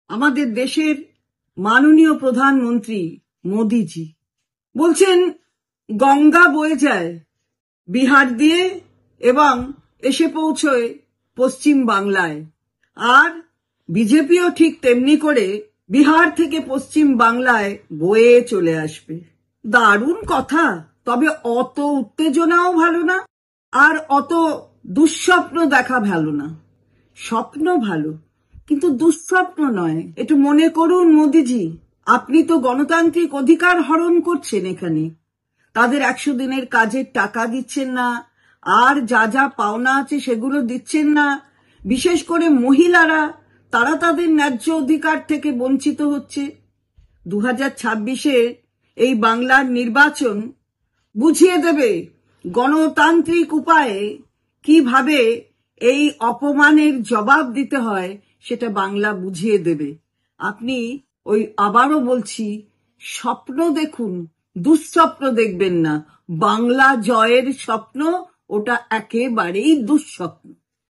আমাদের দেশের মাননীয় প্রধানমন্ত্রী মোদিজি বলছেন গঙ্গা বয়ে যায় বিহার দিয়ে এবং এসে পৌঁছয় পশ্চিম বাংলায়। আর বিজেপিও ঠিক তেমনি করে বিহার থেকে পশ্চিম বাংলায় বয়ে চলে আসবে। দারুণ কথা, তবে অত উত্তেজনাও ভালো না, আর অত দুঃস্বপ্ন দেখা ভালো না। স্বপ্ন ভালো, কিন্তু দুঃস্বপ্ন নয়। একটু মনে করুন মোদিজি, আপনি তো গণতান্ত্রিক অধিকার হরণ করছেন এখানে। তাদের 100 দিনের কাজের টাকা দিচ্ছেন না, আর যা যা পাওনা আছে সেগুলো দিচ্ছেন না। বিশেষ করে মহিলারা, তারা তাদের ন্যায্য অধিকার থেকে বঞ্চিত হচ্ছে। 2026-এ এই বাংলার নির্বাচন বুঝিয়ে দেবে গণতান্ত্রিক উপায়ে কিভাবে এই অপমানের জবাব দিতে হয়, সেটা বাংলা বুঝিয়ে দেবে। আপনি আবারও বলছি, স্বপ্ন দেখুন, দুঃস্বপ্ন দেখবেন না। বাংলা জয়ের স্বপ্ন ওটা একেবারেই দুঃস্বপ্ন।